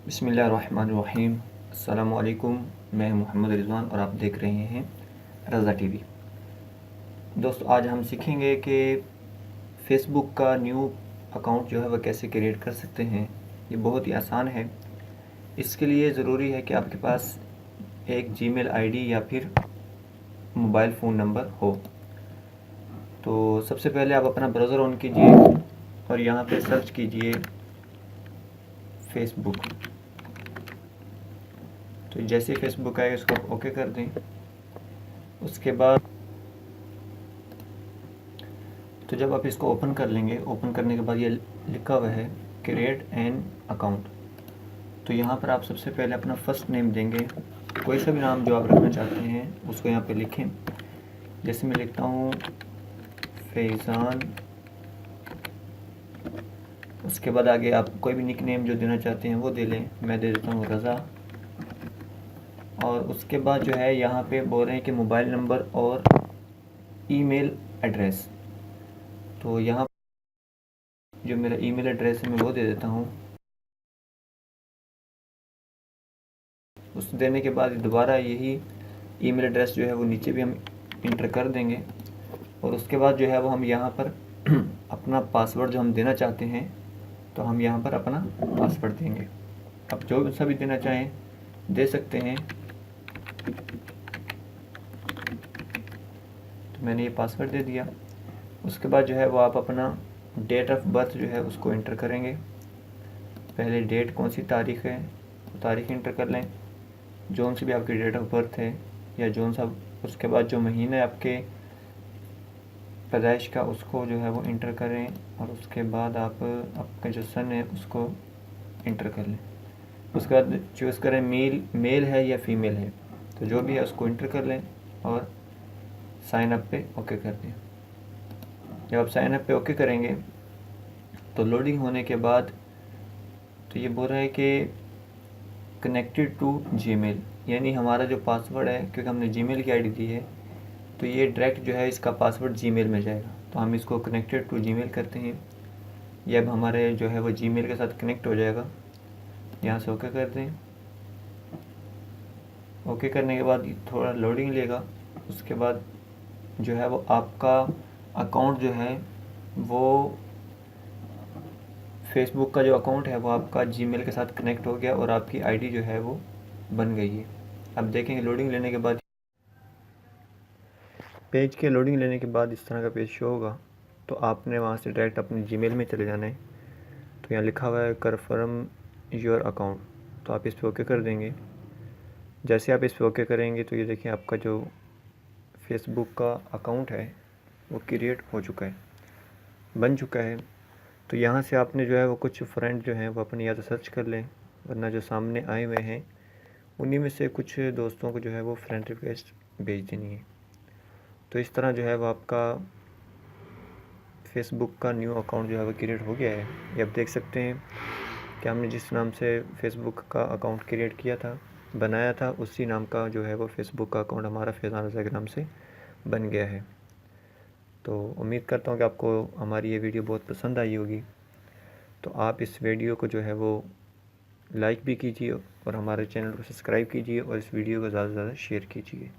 बिस्मिल्लाहिर्रहमानिर्रहीम। अस्सलामुअलैकुम। मैं मोहम्मद रिज़वान और आप देख रहे हैं रज़ा टीवी। दोस्तों, आज हम सीखेंगे कि फ़ेसबुक का न्यू अकाउंट जो है वह कैसे क्रिएट कर सकते हैं। ये बहुत ही आसान है। इसके लिए ज़रूरी है कि आपके पास एक जीमेल आईडी या फिर मोबाइल फ़ोन नंबर हो। तो सबसे पहले आप अपना ब्राउज़र ऑन कीजिए और यहाँ पे सर्च कीजिए फ़ेसबुक। तो जैसे ही फ़ेसबुक आएगा इसको आप ओके कर दें। उसके बाद तो जब आप इसको ओपन कर लेंगे, ओपन करने के बाद ये लिखा हुआ है क्रिएट एन अकाउंट। तो यहाँ पर आप सबसे पहले अपना फ़र्स्ट नेम देंगे, कोई सा भी नाम जो आप रखना चाहते हैं उसको यहाँ पे लिखें। जैसे मैं लिखता हूँ फैज़ान। उसके बाद आगे आप कोई भी निक नेम जो देना चाहते हैं वो दे लें। मैं दे देता हूँ रज़ा। और उसके बाद जो है यहाँ पे बोल रहे हैं कि मोबाइल नंबर और ईमेल एड्रेस। तो यहाँ जो मेरा ईमेल एड्रेस है मैं वो दे देता हूँ। उस देने के बाद दोबारा यही ईमेल एड्रेस जो है वो नीचे भी हम इंटर कर देंगे। और उसके बाद जो है वो हम यहाँ पर अपना पासवर्ड जो हम देना चाहते हैं तो हम यहाँ पर अपना पासवर्ड देंगे। आप जो सा भी देना चाहें दे सकते हैं। तो मैंने ये पासवर्ड दे दिया। उसके बाद जो है वो आप अपना डेट ऑफ बर्थ जो है उसको इंटर करेंगे। पहले डेट कौन सी तारीख़ है तो तारीख़ इंटर कर लें, जोन सी भी आपकी डेट ऑफ बर्थ है या जोन सा। उसके बाद जो महीना है आपके पैदाइश का उसको जो है वो इंटर करें। और उसके बाद आप आपका जो सन है उसको इंटर कर लें। उसके बाद चूज़ करें मेल है या फीमेल है, तो जो भी है उसको इंटर कर लें और साइन अप पे ओके कर दें। जब आप साइन अप पे ओके करेंगे तो लोडिंग होने के बाद तो ये बोल रहा है कि कनेक्टेड टू जीमेल, यानी हमारा जो पासवर्ड है, क्योंकि हमने जीमेल की आईडी दी है तो ये डायरेक्ट जो है इसका पासवर्ड जीमेल में जाएगा। तो हम इसको कनेक्टेड टू जीमेल करते हैं। ये अब हमारे जो है वो जीमेल के साथ कनेक्ट हो जाएगा। यहाँ से ओके कर दें। ओके करने के बाद थोड़ा लोडिंग लेगा। उसके बाद जो है वो आपका अकाउंट जो है वो फेसबुक का जो अकाउंट है वो आपका जीमेल के साथ कनेक्ट हो गया और आपकी आईडी जो है वो बन गई है। अब देखेंगे लोडिंग लेने के बाद पेज के लोडिंग लेने के बाद इस तरह का पेज शो होगा। तो आपने वहाँ से डायरेक्ट अपने जीमेल में चले जाना है। तो यहाँ लिखा हुआ है कन्फर्म योर अकाउंट, तो आप इस पर ओके कर देंगे। जैसे आप इस पर ओके करेंगे तो ये देखिए आपका जो फेसबुक का अकाउंट है वो क्रिएट हो चुका है, बन चुका है। तो यहाँ से आपने जो है वो कुछ फ्रेंड जो हैं वो अपने या तो सर्च कर लें, वरना जो सामने आए हुए हैं उन्हीं में से कुछ दोस्तों को जो है वो फ्रेंड रिक्वेस्ट भेज देनी है। तो इस तरह जो है वो आपका फ़ेसबुक का न्यू अकाउंट जो है वो क्रिएट हो गया है। ये आप देख सकते हैं कि हमने जिस नाम से फ़ेसबुक का अकाउंट क्रिएट किया था, बनाया था, उसी नाम का जो है वो फ़ेसबुक का अकाउंट हमारा फैज़ान रज़ा के नाम से बन गया है। तो उम्मीद करता हूँ कि आपको हमारी ये वीडियो बहुत पसंद आई होगी। तो आप इस वीडियो को जो है वो लाइक भी कीजिए और हमारे चैनल को सब्सक्राइब कीजिए और इस वीडियो को ज़्यादा से ज़्यादा शेयर कीजिए।